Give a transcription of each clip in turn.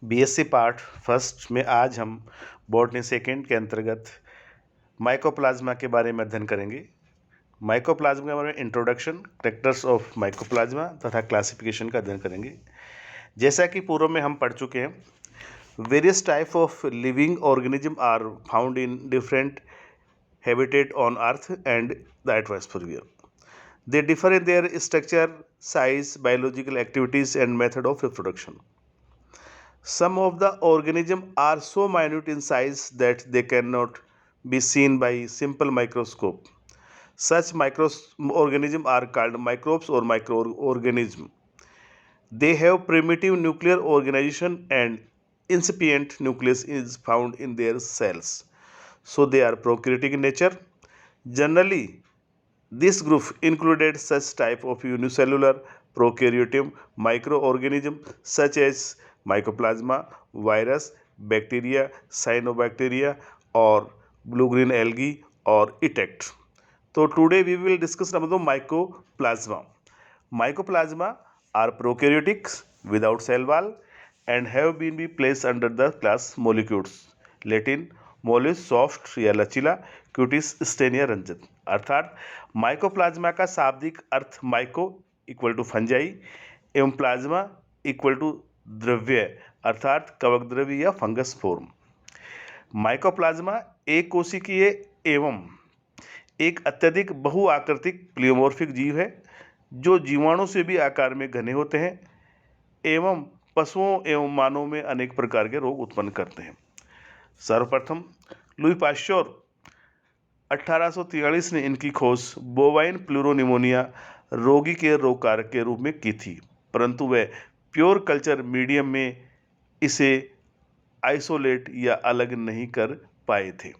BSc part first में आज हम बॉटनी सेकेंड के अंतर्गत माइकोप्लाज्मा के बारे में अध्ययन करेंगे। माइकोप्लाज्मा के बारे में इंट्रोडक्शन, कैरेक्टर्स ऑफ माइकोप्लाज्मा तथा क्लासिफिकेशन का अध्ययन करेंगे। जैसा कि पूर्व में हम पढ़ चुके हैं, various type of living organism are found in different habitat on earth and the atmosphere. They differ in their structure, size, biological activities, and method of reproduction. Some of the organisms are so minute in size that they cannot be seen by simple microscope. Such microorganisms are called microbes or microorganisms. They have primitive nuclear organization and incipient nucleus is found in their cells. So they are prokaryotic in nature. Generally, this group included such type of unicellular prokaryotic microorganisms such as mycoplasma, virus, bacteria, cyanobacteria, or blue-green algae or ETECT. So today we will discuss about the mycoplasma. Mycoplasma are prokaryotics without cell wall and have been placed under the class molecules. Latin mollies soft या लचीला, Cutis stand या रंजन। अर्थात mycoplasma का शाब्दिक अर्थ micro equal to fungi एवं plasma equal to द्रव्य अर्थात कवक द्रव्य या फंगस फॉर्म। माइकोप्लाज्मा एक कोशिकीय एवं एक अत्यधिक बहुआकृतिक प्लियोमॉर्फिक जीव है जो जीवाणु से भी आकार में घने होते हैं एवं पशुओं एवं मानव में अनेक प्रकार के रोग उत्पन्न करते हैं। सर्वप्रथम लुई पाश्चर 1843 ने इनकी खोज बोवाइन प्लूरोनिमोनिया रोगी के रोग कारक के रूप में की थी, परंतु वह प्योर कल्चर मीडियम में इसे आइसोलेट या अलग नहीं कर पाए थे।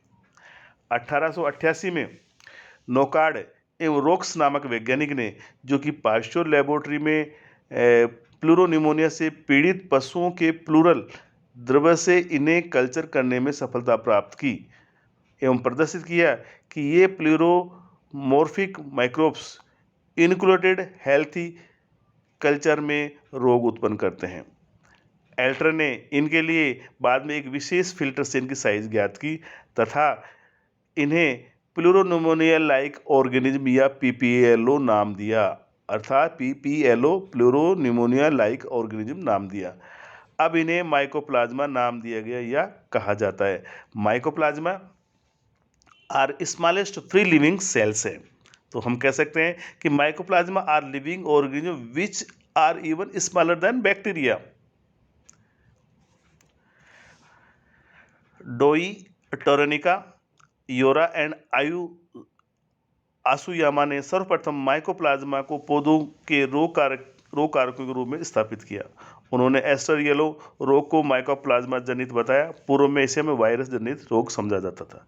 1888 में नोकार्ड एवं रोक्स नामक वैज्ञानिक ने, जो कि पाश्चर लेबोरेटरी में प्लूरोनिमोनिया से पीड़ित पशुओं के प्लूरल द्रव्य से इन्हें कल्चर करने में सफलता प्राप्त की एवं प्रदर्शित किया कि ये प्लूरोमॉर्फिक माइक्रोब्स इनक्लूडेड हेल्थी कल्चर में रोग उत्पन्न करते हैं। एल्टर ने इनके लिए बाद में एक विशेष फिल्टर से इनकी साइज ज्ञात की तथा इन्हें प्लूरोनिमोनिया लाइक ऑर्गेनिज्म या पीपीएलओ नाम दिया, अर्थात पीपीएलओ प्लूरोनिमोनिया लाइक ऑर्गेनिज्म नाम दिया। अब इन्हें माइकोप्लाज्मा नाम दिया गया या कहा जाता है। Mycoplasma are smallest free living cells है, तो हम कह सकते हैं कि mycoplasma are living organism which are even smaller than bacteria. Doi, Teranaka, Yora and Asuyama ने सर्वप्रथम माइकोप्लाज्मा को पौधों के रोग कारकों के रूप में स्थापित किया। उन्होंने एस्टर येलो रोग को माइकोप्लाज्मा जनित बताया। पूर्व में इसे में वायरस जनित रोग समझा जाता था।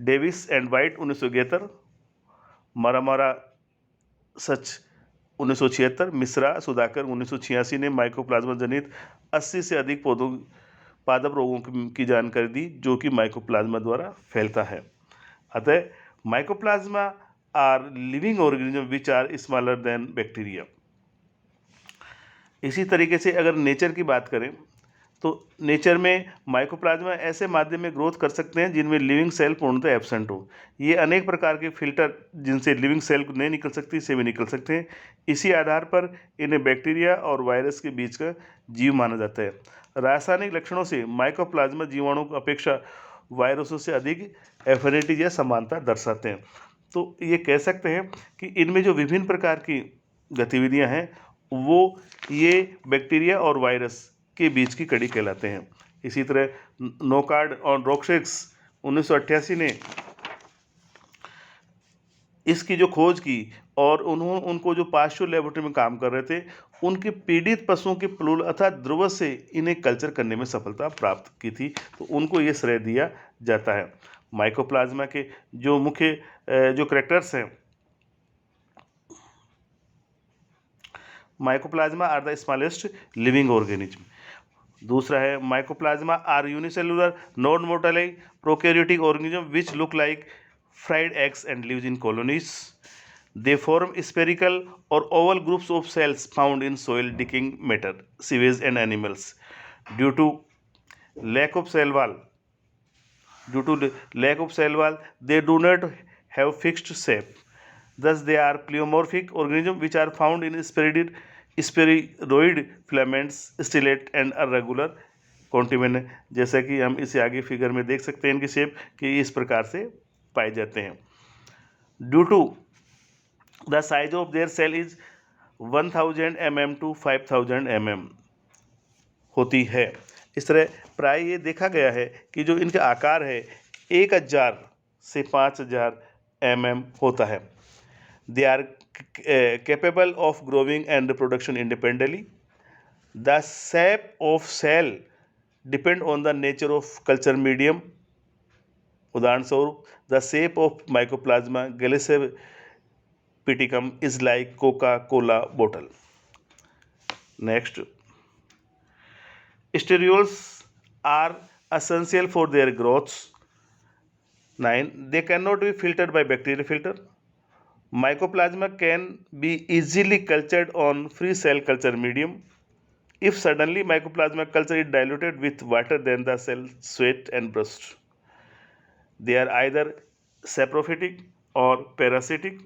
डेविस एंड वाइट 1973, मारामारा सच 1976, मिश्रा सुधाकर 1986 ने माइकोप्लाज्मा जनित 80 से अधिक पादप रोगों की जानकारी दी जो कि माइकोप्लाज्मा द्वारा फैलता है। अतः mycoplasma are living organism which are smaller than bacteria. इसी तरीके से अगर नेचर की बात करें तो नेचर में माइकोप्लाज्मा ऐसे माध्यम में ग्रोथ कर सकते हैं जिनमें लिविंग सेल पूर्णतः एब्सेंट हो। ये अनेक प्रकार के फिल्टर जिनसे लिविंग सेल नहीं निकल सकती से भी निकल सकते हैं। इसी आधार पर इन्हें बैक्टीरिया और वायरस के बीच का जीव माना जाता है। रासायनिक लक्षणों से माइकोप्लाज्मा जीवाणु की अपेक्षा वायरसों से अधिक एफिनिटी या समानता दर्शाते हैं। तो ये कह सकते हैं कि इनमें जो विभिन्न प्रकार की गतिविधियां हैं वो ये बैक्टीरिया और वायरस के बीच की कड़ी कहलाते हैं। इसी तरह नोकार्ड और रोक्सेक्स 1988 ने इसकी जो खोज की और उनको जो पाश्चर लेबोरेटरी में काम कर रहे थे उनके पीड़ित पशुओं के प्लूल अर्थात द्रव्य से इन्हें कल्चर करने में सफलता प्राप्त की थी, तो उनको ये श्रेय दिया जाता है। माइकोप्लाज्मा के जो मुख्य जो कैरेक्टर्स हैं, mycoplasma are the smallest living organism. दूसरा है mycoplasma are unicellular non motile prokaryotic organism which look like fried eggs and lives in colonies. They form spherical or oval groups of cells found in soil, decaying matter, sewage and animals. Due to lack of cell wall, they do not have fixed shape. Thus, they are pleomorphic organisms which are found in spheroid filaments, stellate and irregular continent. जैसा कि हम इसे आगे figure में देख सकते हैं, इनकी शेप कि इस प्रकार से पाए जाते हैं। Due to the size of their cell is 1000 mm to 5000 mm होती है। इस तरह प्राय ये देखा गया है कि जो इनका आकार है 1000 से 5000 mm होता है। They are capable of growing and reproduction independently. The shape of cell depend on the nature of culture medium. उदाहरण स्वरूप the shape of mycoplasma galissapiticum is like Coca-Cola bottle. Next, sterols are essential for their growth. 9. They cannot be filtered by bacterial filter. Mycoplasma can be easily cultured on free cell culture medium. If suddenly mycoplasma culture is diluted with water, then the cell sweat and burst. They are either saprophytic or parasitic.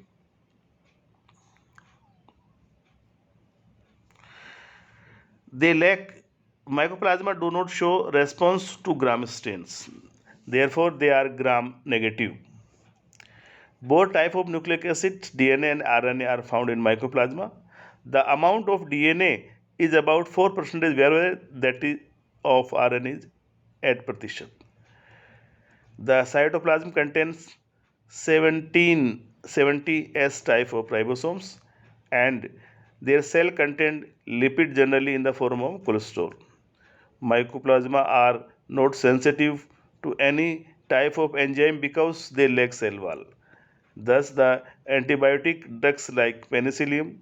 Mycoplasma do not show response to gram stains. Therefore, they are gram negative. Both type of nucleic acid, DNA and RNA are found in mycoplasma. The amount of DNA is about 4%, whereas that is of RNA is 8%. The cytoplasm contains 70 S type of ribosomes, and their cell contain lipid generally in the form of cholesterol. Mycoplasma are not sensitive to any type of enzyme because they lack cell wall. Thus, the antibiotic drugs like penicillium,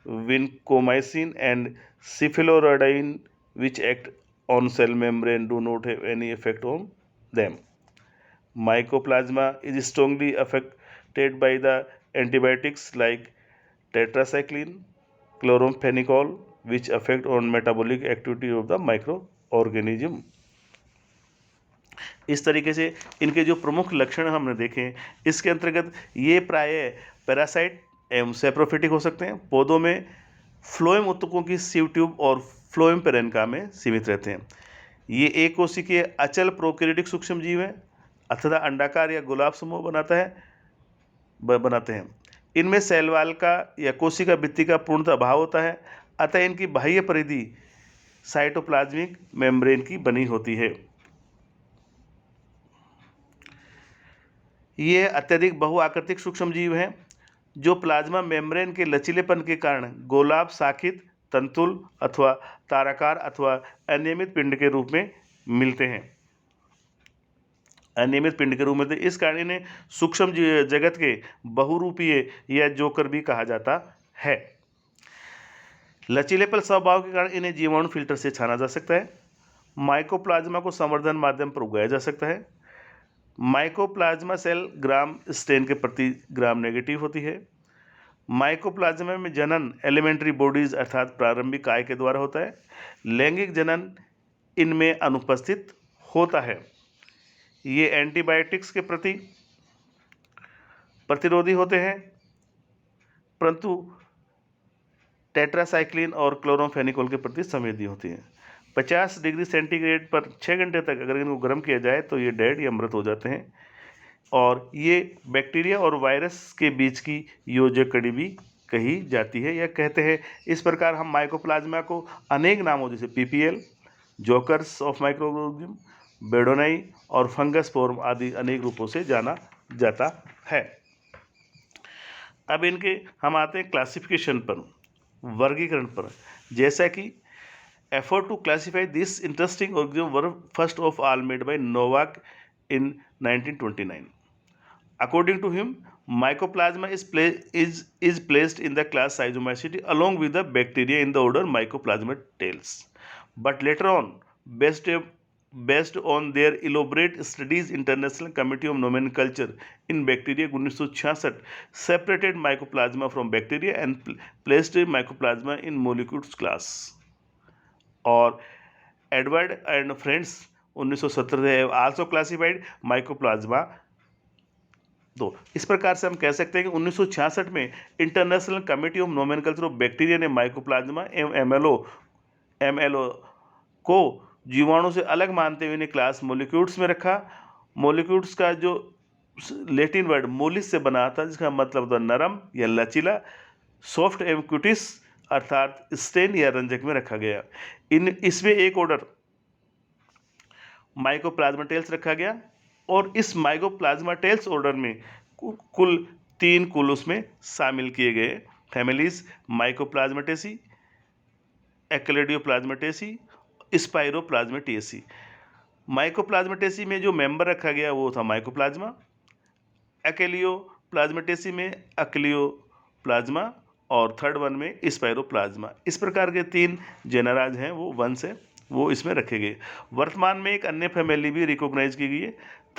vancomycin, and cephalosporin, which act on cell membrane, do not have any effect on them. Mycoplasma is strongly affected by the antibiotics like tetracycline, chloramphenicol, which affect on metabolic activity of the microorganism. इस तरीके से इनके जो प्रमुख लक्षण हमने देखे, इसके अंतर्गत ये प्राय पैरासाइट एवं सैप्रोफिटिक हो सकते हैं। पौधों में फ्लोएम उत्तकों की सीव ट्यूब और फ्लोएम पेरेन्का में सीमित रहते हैं। ये एक कोशिकीय अचल प्रोकैरियोटिक सूक्ष्म जीव हैं अथवा अंडाकार या गुलाब समूह बनाते हैं। इनमें सेल वाल का या कोशिका भित्ति का पूर्णतः अभाव होता है, अतः इनकी बाह्य परिधि साइटोप्लाज्मिक मेम्ब्रेन की बनी होती है। ये अत्यधिक बहुआकृतिक सूक्ष्म जीव हैं जो प्लाज्मा मेम्ब्रेन के लचीलेपन के कारण गोलाब शाखित, तंतुल अथवा ताराकार अथवा अनियमित पिंड के रूप में मिलते हैं। इस कारण इन्हें सूक्ष्म जगत के बहुरूपीय या जोकर भी कहा जाता है। लचीलेपन स्वभाव के कारण इन्हें जीवाणु फिल्टर से छाना जा सकता है। माइकोप्लाज्मा को संवर्धन माध्यम पर उगाया जा सकता है। माइकोप्लाज्मा सेल ग्राम स्टेन के प्रति ग्राम नेगेटिव होती है। माइकोप्लाज्मा में जनन एलिमेंट्री बॉडीज अर्थात प्रारंभिक काय के द्वारा होता है। लैंगिक जनन इनमें अनुपस्थित होता है। ये एंटीबायोटिक्स के प्रति प्रतिरोधी होते हैं, परंतु टेट्रासाइक्लिन और क्लोरोफेनिकोल के प्रति संवेदी होती हैं। 50 डिग्री सेंटीग्रेड पर 6 घंटे तक अगर इनको गर्म किया जाए तो ये डेड या मृत हो जाते हैं। और ये बैक्टीरिया और वायरस के बीच की योजक कड़ी भी कही जाती है या कहते हैं। इस प्रकार हम माइकोप्लाज्मा को अनेक नामों जैसे पीपीएल, जोकर्स ऑफ माइक्रोऑर्गेनिज्म, बेडोनाई और फंगस फॉर्म आदि अनेक रूपों से जाना जाता है। अब इनके हम आते हैं क्लासिफिकेशन पर, वर्गीकरण पर। जैसा कि effort to classify this interesting organism were first of all made by Novak in 1929. According to him, mycoplasma is placed in the class Schizomycetes along with the bacteria in the order Mycoplasmatales. But later on, based on their elaborate studies, International Committee of Nomenclature in Bacteria 1966 separated mycoplasma from bacteria and placed mycoplasma in molecules class. और Edward and friends 1970 से also classified mycoplasma. तो इस प्रकार से हम कह सकते हैं कि 1966 में international committee of nomenclature of bacteria ने माइकोप्लाज्मा एमएलओ को जीवाणु से अलग मानते हुए इन्हें क्लास मोलिक्यूल्स में रखा। मोलिक्यूल्स का जो लैटिन वर्ड मोलिस से बना था, जिसका मतलब होता है नरम या लचीला, सॉफ्ट एवं क्यूटिस अर्थात स्टेन या रंजक में रखा गया। इसमें एक ऑर्डर माइकोप्लाज्मा टेल्स रखा गया और इस माइकोप्लाज्मा टेल्स ऑर्डर में कुल 3 कुल उसमें शामिल किए गए फैमिलीज माइकोप्लाज्मेटेसी, एक्लेडियोप्लाज्मेटेसी, स्पाइरोप्लाज्मेटेसी। माइकोप्लाज्मेटेसी में जो मेंबर रखा गया वो था माइकोप्लाज्मा, एक्लियोप्लाज्मेटेसी में एक्लियोप्लाज्मा और थर्ड वन में स्पाइरोप्लाज्मा। इस प्रकार के 3 जेनराज हैं वो वंश है वो इसमें रखे गए। वर्तमान में एक अन्य फैमिली भी रिकॉग्नाइज की गई है,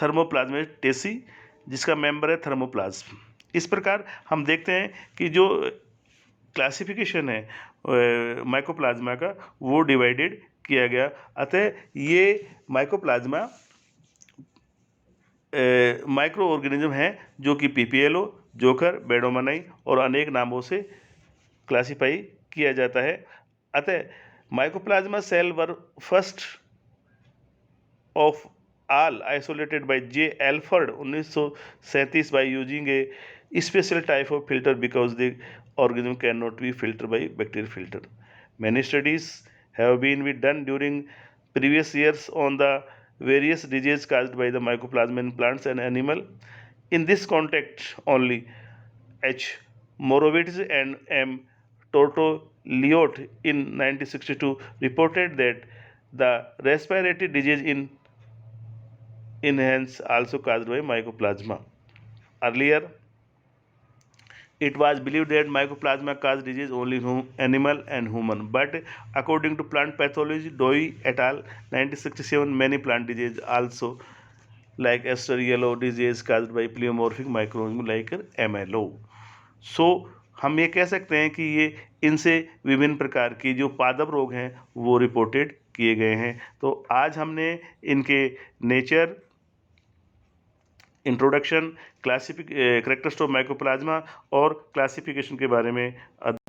थर्मोप्लाज्मेटेसी, जिसका मेंबर है थर्मोप्लाज्म। इस प्रकार हम देखते हैं कि जो क्लासिफिकेशन है माइकोप्लाज्मा का वो डिवाइडेड किया गया। अतः ये माइकोप्लाज्मा माइक्रो ऑर्गेनिज्म हैं जो कि पीपीएलओ, जोकर, बेडोमनाई और अनेक नामों से क्लासिफाई किया जाता है। अतः mycoplasma cell were first of all isolated by J. Alford 1937 by using a special type of filter because the organism cannot be filtered by bacterial filter. Many studies have been done during previous years on the various diseases caused by the mycoplasma in plants and animal. In this context, only H. Morovitz and M. Tortoliot in 1962 reported that the respiratory disease in hens also caused by mycoplasma. Earlier, it was believed that mycoplasma caused disease only in animal and human, but according to plant pathology, Doi et al. 1967, many plant diseases also like Ester yellow disease caused by pleomorphic microorganism like MLO. So हम ये कह सकते हैं कि ये इनसे विभिन्न प्रकार की जो पादप रोग हैं वो रिपोर्टेड किए गए हैं। तो आज हमने इनके nature, introduction, characteristics of mycoplasma और क्लासिफिकेशन के बारे में